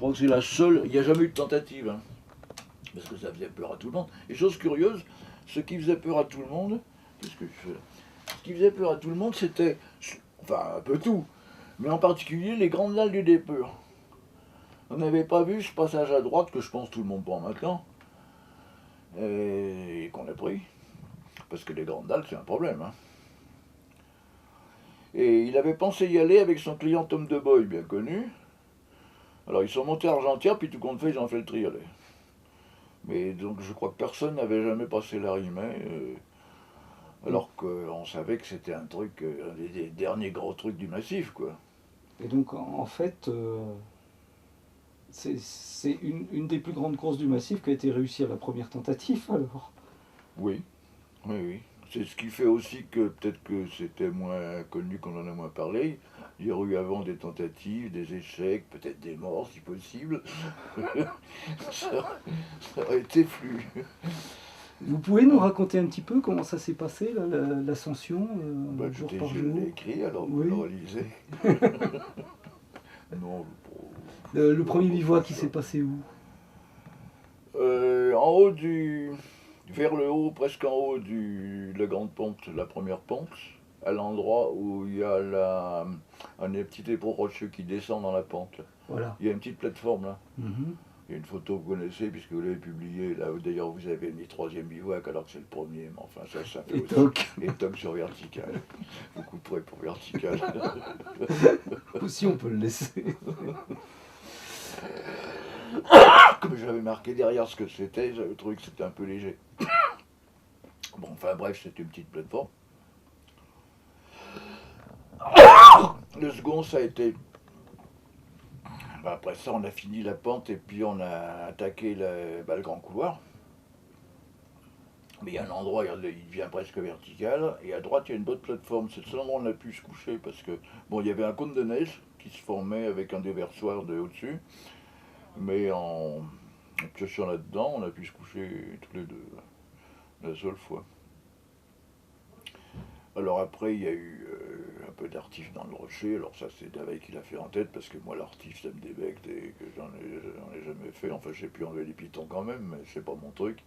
crois que c'est la seule. Il n'y a jamais eu de tentative, hein, parce que ça faisait peur à tout le monde. Et chose curieuse, ce qui faisait peur à tout le monde, qu'est-ce que je fais là? Ce qui faisait peur à tout le monde, c'était, enfin un peu tout, mais en particulier les grandes dalles du dépeur. On n'avait pas vu ce passage à droite que je pense tout le monde prend maintenant, et qu'on a pris, parce que les grandes dalles c'est un problème. Hein. Et il avait pensé y aller avec son client Tom DeBoy, bien connu. Alors ils sont montés à Argentière, puis tout compte fait, ils ont fait le triolet. Mais donc je crois que personne n'avait jamais passé la Rimée, alors qu'on savait que c'était un truc, un des derniers gros trucs du massif, quoi. Et donc en fait, c'est une des plus grandes courses du massif qui a été réussie à la première tentative alors. Oui, oui, oui. C'est ce qui fait aussi que peut-être que c'était moins connu, qu'on en a moins parlé. Il y a eu avant des tentatives, des échecs, peut-être des morts si possible. ça, ça aurait été flou. Vous pouvez nous raconter un petit peu comment ça s'est passé, l'ascension, Bah, jour écoutez, par je jour? l'ai écrit, alors vous Oui. le relisez. Non, Le premier bivouac qui s'est passé où? En haut du. Vers le haut, presque en haut de la grande pente, la première pente, à l'endroit où il y a un petit éperon rocheux qui descend dans la pente. Voilà. Il y a une petite plateforme là. Mhm. Il y a une photo que vous connaissez puisque vous l'avez publiée. Là, d'ailleurs, vous avez mis troisième bivouac alors que c'est le premier. Mais enfin, ça fait Et aussi. toc. Et toc sur vertical. Vous couperez pour vertical. Aussi on peut le laisser. Comme j'avais marqué derrière ce que c'était, j'avais trouvé que c'était un peu léger. Bon, enfin bref, c'était une petite plateforme. Le second, ça a été. Bah, après ça, on a fini la pente et puis on a attaqué le grand couloir. Mais il y a un endroit, il devient presque vertical, et à droite, il y a une bonne plateforme. C'est le seul endroit où on a pu se coucher parce que, bon, il y avait un cône de neige qui se formait avec un déversoir de au-dessus, mais en piochant là-dedans, on a pu se coucher tous les deux, la seule fois. Alors après, il y a eu un peu d'artif dans le rocher. Alors ça, c'est David qui l'a fait en tête, parce que moi, l'artif, ça me débecte et que j'en ai jamais fait. Enfin, j'ai pu enlever les pitons quand même, mais c'est pas mon truc.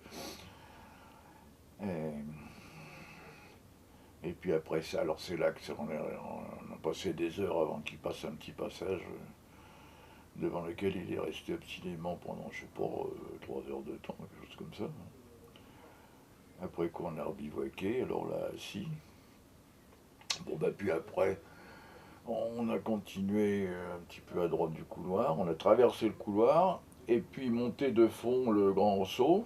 Et puis après ça, alors c'est là qu'on a passé des heures avant qu'il passe un petit passage devant lequel il est resté obstinément pendant, je sais pas, 3 heures de temps, quelque chose comme ça. Après quoi, on a bivouaqué, alors là, si. Bon, bah, puis après, on a continué un petit peu à droite du couloir, on a traversé le couloir, et puis monté de fond le grand saut,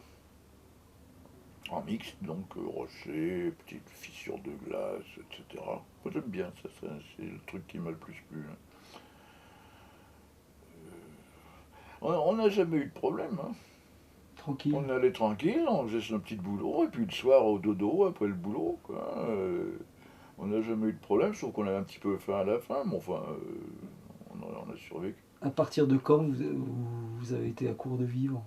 en mixte, donc rocher, petite fissure de glace, etc. Moi j'aime bien, ça, c'est le truc qui m'a le plus plu. On n'a jamais eu de problème. Hein. Tranquille. On allait tranquille, on faisait son petit boulot, et puis le soir au dodo, après le boulot, quoi. On n'a jamais eu de problème, sauf qu'on avait un petit peu faim à la fin, mais enfin, on a survécu. À partir de quand vous avez été à court de vivres?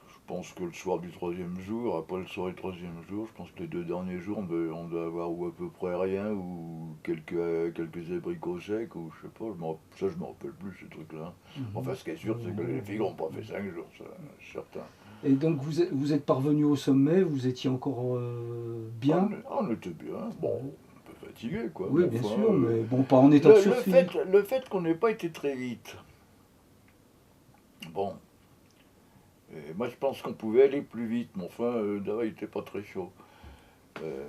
Je pense que le soir du troisième jour, après le soir du troisième jour, je pense que les 2 derniers jours, on doit avoir ou à peu près rien, ou quelques abricots secs, ou je sais pas, ça je me rappelle plus ces trucs-là. Enfin, ce qui est sûr, c'est que les filles n'ont pas fait 5 jours, ça, c'est certain. Et donc vous êtes parvenu au sommet, vous étiez encore bien? On était bien, bon, un peu fatigué, quoi. Oui, mais bien enfin, sûr, mais bon, pas en état de survie. le fait qu'on n'ait pas été très vite, bon, et moi je pense qu'on pouvait aller plus vite, mais enfin, Dara il était pas très chaud. Euh,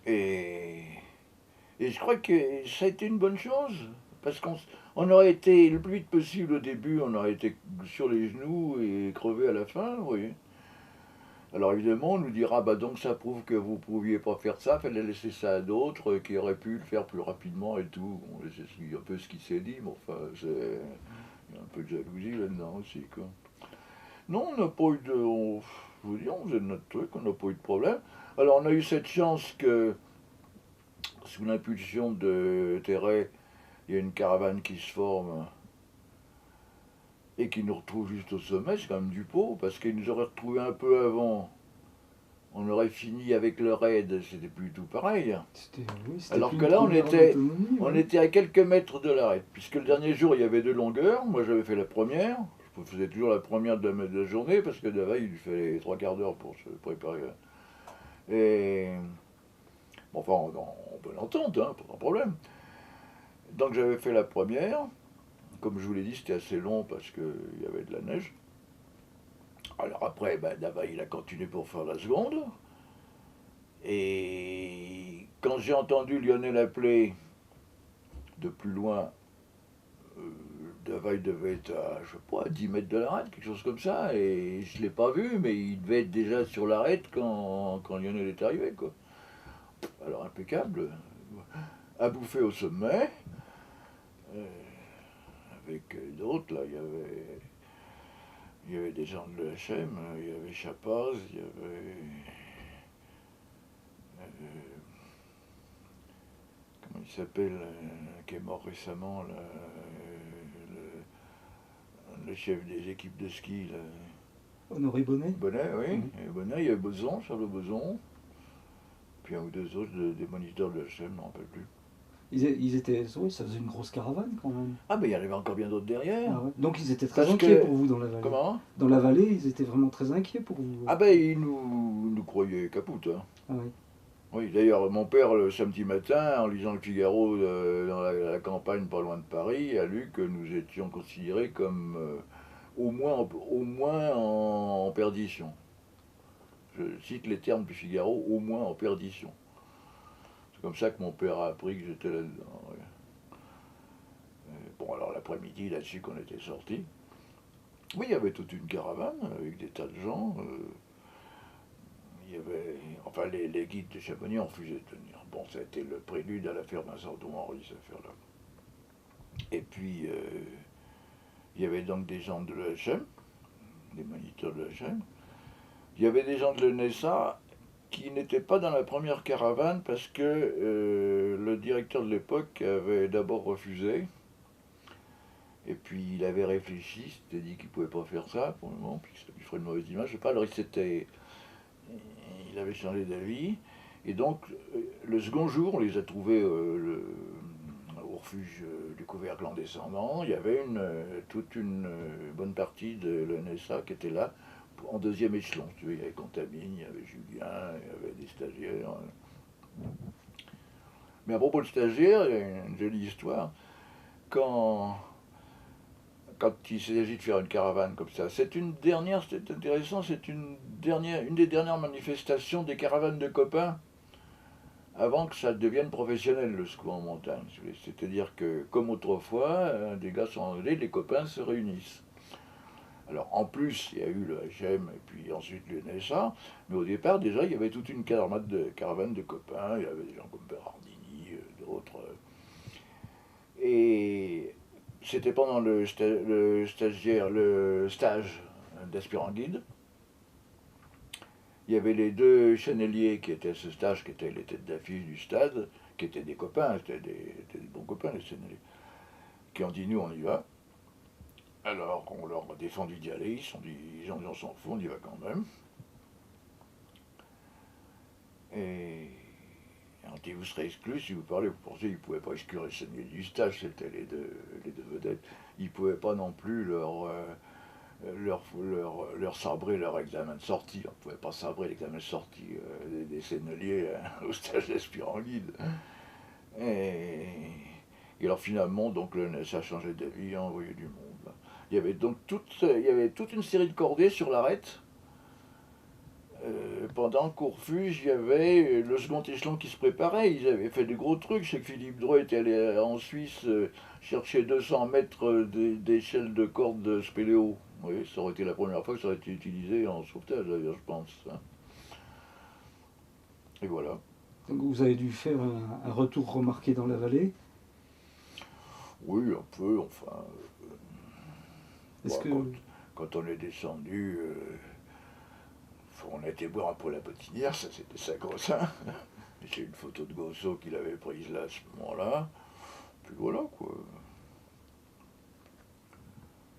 et, et je crois que ça a été une bonne chose, parce qu'on aurait été le plus vite possible au début, on aurait été sur les genoux et crevé à la fin, vous voyez. Alors évidemment, on nous dira, bah donc ça prouve que vous ne pouviez pas faire ça, fallait laisser ça à d'autres qui auraient pu le faire plus rapidement et tout. Bon, c'est un peu ce qui s'est dit, mais enfin, il y a un peu de jalousie là-dedans aussi, quoi. Non, on n'a pas eu de. Je vous dis, on faisait notre truc, on n'a pas eu de problème. Alors on a eu cette chance que, sous l'impulsion de Terray, il y a une caravane qui se forme et qui nous retrouve juste au sommet, c'est quand même du pot, parce qu'ils nous auraient retrouvés un peu avant. on aurait fini avec le raid, c'était plus tout pareil. Oui, c'était Alors plus que une là, on première était, d'autonomie, on ouais. était à quelques mètres de l'arête, puisque le dernier jour, il y avait 2 longueurs. Moi, j'avais fait la première. Je faisais toujours la première de la journée, parce que de la veille, il fallait 3 quarts d'heure pour se préparer. Et bon, enfin, en bonne entente, hein, pas de problème. Donc, j'avais fait la première. Comme je vous l'ai dit, c'était assez long parce qu'il y avait de la neige. Alors après, ben, Dava, il a continué pour faire la seconde. Et quand j'ai entendu Lionel appeler de plus loin, Dava, il devait être à, je sais pas, à 10 mètres de l'arête, quelque chose comme ça. Et je ne l'ai pas vu, mais il devait être déjà sur l'arête quand Lionel est arrivé, quoi. Alors impeccable, à bouffer au sommet, euh, avec d'autres, là, il y avait des gens de l'EHM, il y avait Chapaz, il y avait comment il s'appelle, qui est mort récemment, là, le chef des équipes de ski, là. Honoré Bonnet. Bonnet, oui. Ouais. Et Bonnet, il y avait Boson, Charles Boson, puis un ou deux autres des moniteurs de l'EHM, je ne me rappelle plus. Ils étaient, oui, ça faisait une grosse caravane quand même. Ah, mais il y en avait encore bien d'autres derrière. Ah ouais. Donc ils étaient très Parce inquiets que. pour vous dans la vallée. Comment? Dans la vallée, ils étaient vraiment très inquiets pour vous. Ah, ben, ils nous croyaient capoute, hein. Ah oui. Oui, d'ailleurs, mon père, le samedi matin, en lisant le Figaro dans la campagne pas loin de Paris, a lu que nous étions considérés comme au moins en perdition. Je cite les termes du Figaro, au moins en perdition. C'est comme ça que mon père a appris que j'étais là-dedans. Ouais. Bon, alors l'après-midi, là-dessus qu'on était sortis, oui, il y avait toute une caravane avec des tas de gens. Il y avait, enfin, les guides de Chamonix ont refusé de venir. Bon, ça a été le prélude à l'affaire Vincent Henri, cette affaire-là. Et puis, il y avait donc des gens de l'EHM, des moniteurs de l'EHM. Il y avait des gens de l'ENESA qui n'étaient pas dans la première caravane parce que le directeur de l'époque avait d'abord refusé. Et puis il avait réfléchi, s'était dit qu'il ne pouvait pas faire ça pour le moment, puis ça lui ferait une mauvaise image. Je sais pas, alors il avait changé d'avis. Et donc, le second jour, on les a trouvés au refuge du couvercle en descendant. Il y avait toute une bonne partie de l'ENSA qui était là, en deuxième échelon. Tu vois, il y avait Contamine, il y avait Julien, il y avait des stagiaires. Mais à propos de stagiaires, il y a une jolie histoire. Quand, quand il s'agit de faire une caravane comme ça, c'est intéressant, c'est une des dernières manifestations des caravanes de copains avant que ça devienne professionnel, le ski en montagne. C'est-à-dire que, comme autrefois, des gars sont enlevés, les copains se réunissent. Alors, en plus, il y a eu le HM et puis ensuite le NSA, mais au départ, déjà, il y avait toute une caravane de copains, il y avait des gens comme Berardini, d'autres. Et c'était pendant le stage d'aspirant guide. Il y avait les deux chaneliers qui étaient à ce stage, qui étaient les têtes d'affiche du stade, qui étaient des copains, c'était des bons copains, les chaneliers, qui ont dit nous on y va. Alors on leur a défendu d'y aller, ils ont dit on s'en fout, on y va quand même. Et on dit vous serez exclus si vous parlez, vous pensez qu'ils ne pouvaient pas exclure les chaneliers du stage, c'était les deux vedettes. Ils ne pouvaient pas non plus leur sabrer leur examen de sortie. On ne pouvait pas sabrer l'examen de sortie des senneliers au stage d'aspirant guide. Et, et alors finalement, donc le NS a changé d'avis, a envoyé du monde. Il y avait donc toute une série de cordées sur l'arête. Pendant qu'au refuge, il y avait le second échelon qui se préparait. Ils avaient fait des gros trucs. Je sais que Philippe Droit était allé en Suisse chercher 200 mètres d'échelle de corde de spéléo. Oui, ça aurait été la première fois que ça aurait été utilisé en sauvetage, d'ailleurs, je pense. Hein. Et voilà. Donc vous avez dû faire un retour remarqué dans la vallée. Oui, un peu, enfin. Est-ce Bon, que quand on est descendu, on a été boire un peu la potinière, ça c'était sacro-saint. J'ai une photo de Gosso qu'il avait prise là à ce moment-là. Puis voilà quoi.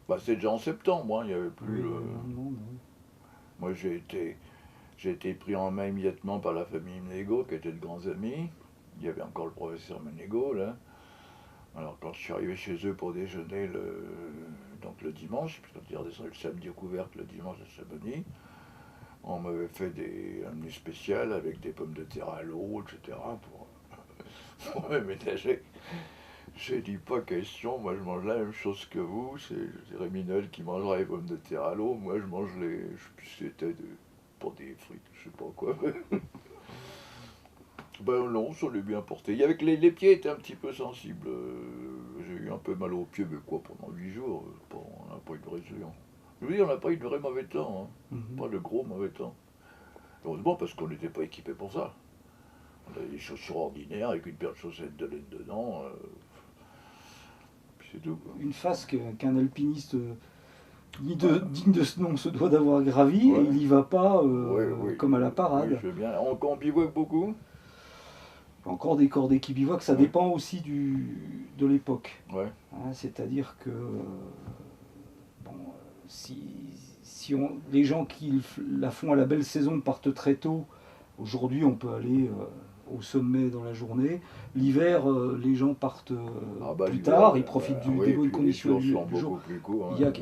Bah, c'était déjà en septembre, hein, il n'y avait plus. oui, non, non. Moi J'ai été pris en main immédiatement par la famille Ménégo, qui était de grands amis. Il y avait encore le professeur Ménégo, là. Alors, quand je suis arrivé chez eux pour déjeuner donc le dimanche, puisqu'on était redescendu le samedi aux couvertes, le dimanche à Chamonix, on m'avait fait un menu spécial avec des pommes de terre à l'eau, etc. pour me ménager. J'ai dit pas question, moi je mange la même chose que vous, c'est Réminel qui mangera les pommes de terre à l'eau, moi je mange je sais plus si c'était pour des frites, je sais pas quoi. Ben non, ça l'est bien porté. Il y avait que les pieds étaient un petit peu sensibles. J'ai eu un peu mal aux pieds, mais quoi, pendant 8 jours, on n'a pas eu de résultat. Je veux dire, on n'a pas eu de vrai mauvais temps, hein. Pas de gros mauvais temps. Heureusement, parce qu'on n'était pas équipé pour ça. On avait des chaussures ordinaires avec une paire de chaussettes de laine dedans. Puis c'est tout, quoi. Une phase qu'un alpiniste digne de ce nom se doit d'avoir gravi, Ouais. et il n'y va pas Oui, comme à la parade. oui, je veux bien. On bivouac beaucoup. Encore des cordées qui bivouac, ça Ouais. dépend aussi de l'époque. Ouais. Hein, c'est-à-dire que bon, les gens qui la font à la belle saison partent très tôt, aujourd'hui on peut aller au sommet dans la journée. L'hiver, les gens partent Bah, plus l'hiver, tard, ils profitent oui, des bonnes puis conditions les jours du sont jour. beaucoup plus courts. Il y a, Hein.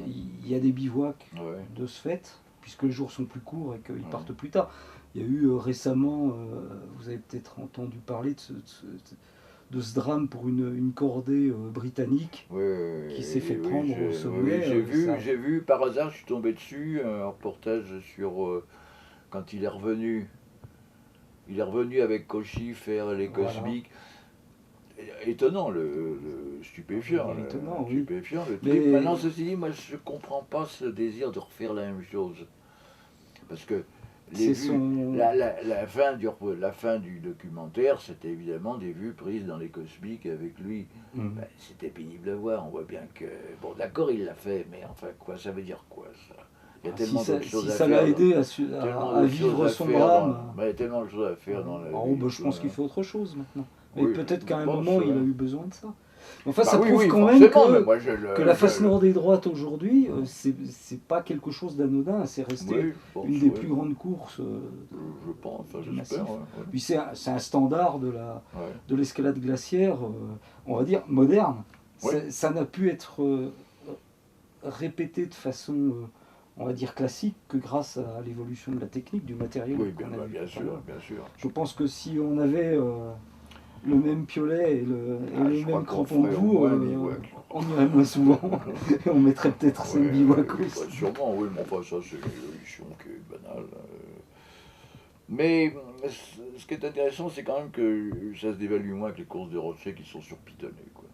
il y a des bivouacs Ouais. de ce fait, puisque les jours sont plus courts et qu'ils Ouais. partent plus tard. Il y a eu récemment, vous avez peut-être entendu parler de ce drame pour une cordée britannique qui s'est fait prendre au sommet. J'ai vu, par hasard, je suis tombé dessus, un reportage sur quand il est revenu. Il est revenu avec Cauchy faire les Voilà. cosmiques. Étonnant, le stupéfiant. Étonnant, oui. Stupéfiant, le Mais- truc. Maintenant, ceci dit, moi, je comprends pas ce désir de refaire la même chose. Parce que C'est vues, son- la fin du documentaire, c'était évidemment des vues prises dans les cosmiques avec lui. Mhm. Ben, c'était pénible à voir, on voit bien que... Bon, d'accord, il l'a fait, mais enfin, quoi, ça veut dire quoi, ça? Il y a tellement d'autres choses à ça faire. l'a aidé à Tellement d'autres vivre choses à son faire drame. il y a tellement de choses à faire dans la Oh, vie. bah, je pense qu'il fait autre chose maintenant. Mais Oui, peut-être je qu'à un pense, moment, il a ouais. eu besoin de ça. Enfin, Bah ça oui, prouve oui, quand même forcément, mais moi, que la face nord des droites aujourd'hui, c'est pas quelque chose d'anodin. C'est resté Oui, je pense, une des ouais. plus grandes courses Je pense, enfin, du massif. j'espère. Ouais. Puis c'est un standard Ouais. de l'escalade glaciaire, on va dire, moderne. Ouais. Ça n'a pu être répété de façon, on va dire, classique que grâce à l'évolution de la technique, du matériel. Oui, qu'on a vu bien tout à l'heure. sûr, bien sûr. Je pense que si on avait le même piolet et Je les crois mêmes qu'on crampons que ferait au vous, moins un bivouac. on irait moins souvent et on mettrait peut-être 5 bivouacs Oui, aussi. sûrement, oui, mais enfin, ça, c'est une évolution qui est banale. Mais ce qui est intéressant, c'est quand même que ça se dévalue moins que les courses de rochers qui sont surpitonnées, quoi.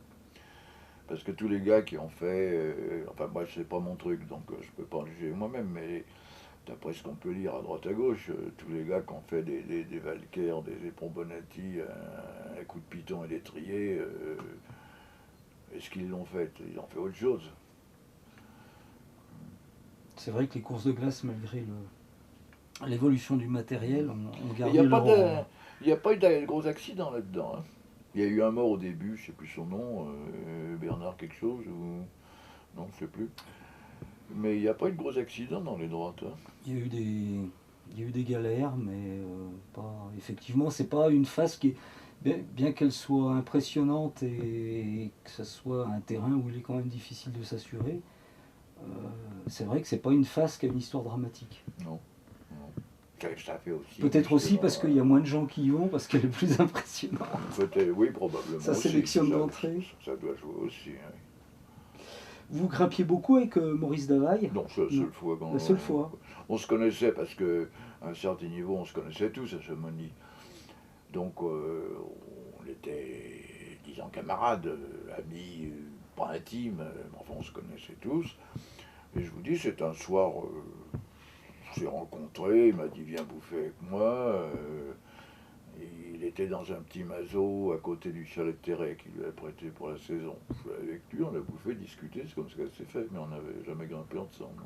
Parce que tous les gars qui ont fait... enfin, moi, c'est pas mon truc, donc je peux pas en juger moi-même, mais d'après ce qu'on peut lire à droite à gauche, tous les gars qui ont fait des Valcaires, des éperons Bonatti, un coup de piton et d'étrier, est-ce qu'ils l'ont fait? Ils ont fait autre chose. C'est vrai que les courses de glace, malgré l'évolution du matériel, ont Il gardé leur... n'y a pas eu de gros accidents là-dedans. Hein. Il y a eu un mort au début, je ne sais plus son nom, Bernard quelque chose, ou... Non, je ne sais plus. Mais il n'y a pas eu de gros accidents dans les droites. Hein. Il y a eu des galères, mais effectivement, c'est pas une phase qui est, bien qu'elle soit impressionnante et que ce soit un terrain où il est quand même difficile de s'assurer, c'est vrai que c'est pas une phase qui a une histoire dramatique. Non. Ça fait aussi. Peut-être aussi parce qu'il y a moins de gens qui y vont, parce qu'elle est plus impressionnante. Oui, probablement. Ça aussi. sélectionne d'entrée. Ça doit jouer aussi. Hein. Vous grimpiez beaucoup avec Maurice Davaille? Non, c'est la seule fois. La seule fois. On se connaissait parce qu'à un certain niveau, on se connaissait tous à Chamonix. Donc, on était, disons, camarades, amis, pas intimes, mais enfin, on se connaissait tous. Et je vous dis, c'est un soir, on s'est rencontrés, il m'a dit viens bouffer avec moi. Il était dans un petit mazo à côté du chalet de Terret qu'il lui avait prêté pour la saison. Je suis allé avec lui, on a bouffé, discuté, c'est comme ça que ça s'est fait, mais on n'avait jamais grimpé ensemble.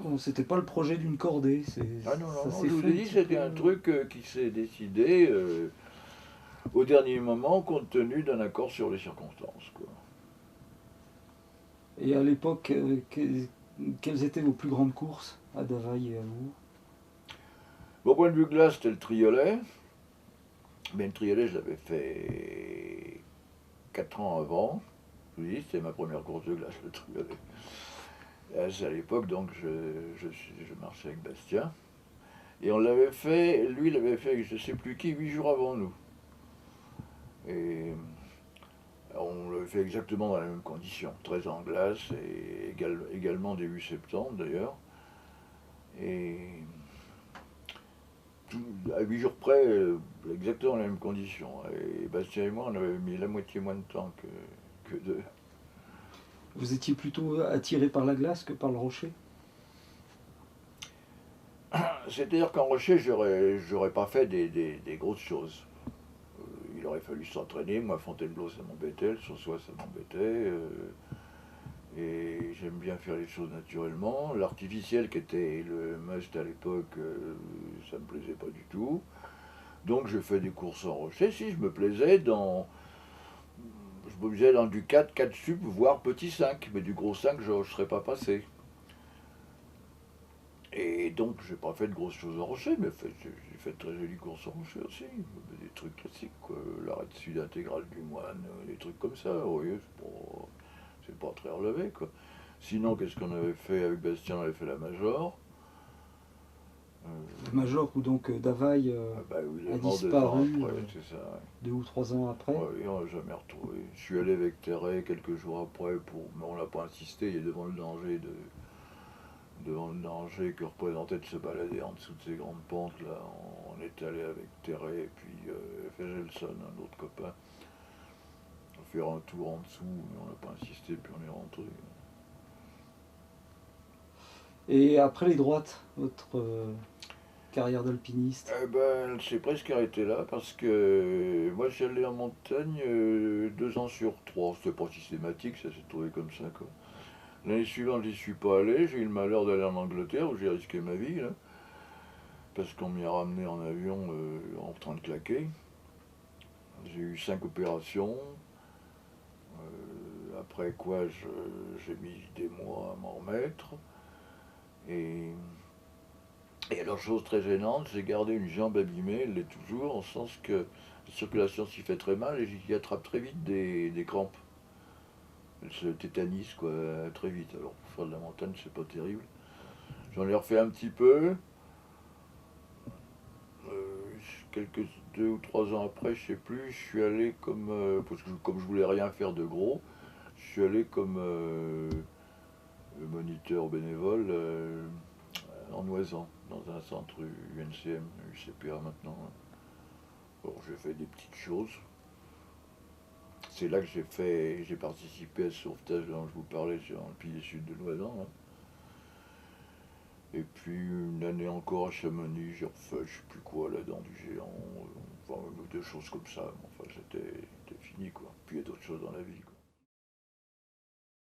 Oh, c'était pas le projet d'une cordée. Ah non, ça non, s'est je vous fait ai dit, c'était un truc qui s'est décidé au dernier moment compte tenu d'un accord sur les circonstances. Quoi. Et à l'époque, quelles étaient vos plus grandes courses à Davaille et à vous? Au point de vue glace, c'était le triolet. Mais le triolet, je l'avais fait 4 ans avant. Je vous dis, c'était ma première course de glace, le triolet. C'est à l'époque, donc, je marchais avec Bastien. Et on l'avait fait, lui, il l'avait fait avec je sais plus qui, 8 jours avant nous. Et on l'avait fait exactement dans les mêmes conditions. 13 en glace et également début septembre d'ailleurs. Et à 8 jours près, exactement les mêmes conditions. Et Bastien et moi, on avait mis la moitié moins de temps que deux. Vous étiez plutôt attiré par la glace que par le rocher? C'est-à-dire qu'en rocher, j'aurais pas fait des grosses choses. Il aurait fallu s'entraîner. Moi, Fontainebleau, ça m'embêtait. Le Saussois, ça m'embêtait. Et j'aime bien faire les choses naturellement. L'artificiel, qui était le must à l'époque, ça me plaisait pas du tout. Donc, je fais des courses en rocher. Si, je me plaisais dans. Je me plaisais dans du 4, 4 sup, voire petit 5. Mais du gros 5, je ne serais pas passé. Et donc, j'ai pas fait de grosses choses en rocher, mais j'ai fait de très jolies courses en rocher aussi. Des trucs classiques, quoi. L'arrêt de sud intégrale du moine, des trucs comme ça. Oui, c'est pas très relevé, quoi. Sinon, qu'est-ce qu'on avait fait avec Bastien? On avait fait la Major. Le Major, où donc Davaille Bah oui, il a est mort 2 ans disparu après, c'est ça. Ouais. 2 ou 3 ans après. Ouais, on l'a jamais retrouvé. Je suis allé avec Terray quelques jours après, mais on n'a pas insisté. Il est devant le danger que représentait de se balader en dessous de ces grandes pentes là. On est allé avec Terray et puis Fegelson, un autre copain, faire un tour en dessous, mais on n'a pas insisté, puis on est rentré. Et après les droites, votre carrière d'alpiniste? Eh ben, c'est presque arrêté là parce que moi j'allais en montagne 2 ans sur 3. C'était pas systématique, ça s'est trouvé comme ça quoi. L'année suivante, j'y suis pas allé. J'ai eu le malheur d'aller en Angleterre où j'ai risqué ma vie là, parce qu'on m'y a ramené en avion en train de claquer. J'ai eu 5 opérations. Après quoi, j'ai mis des mois à m'en remettre. Et, et alors, chose très gênante, j'ai gardé une jambe abîmée, elle l'est toujours, en sens que la circulation s'y fait très mal et j'y attrape très vite des crampes. Elle se tétanise quoi, très vite. Alors, pour faire de la montagne, c'est pas terrible. J'en ai refait un petit peu. Quelques 2 ou 3 ans après, je sais plus, je suis allé parce que comme je voulais rien faire de gros, je suis allé comme moniteur bénévole en Oisan, dans un centre UNCM, UCPA maintenant. Alors j'ai fait des petites choses. C'est là que j'ai participé à ce sauvetage dont je vous parlais sur le pilier sud de l'Oisan. Hein. Et puis une année encore à Chamonix, j'ai refait je sais plus quoi, la dent du géant, enfin des choses comme ça. Enfin c'était fini quoi. Puis il y a d'autres choses dans la vie. Quoi.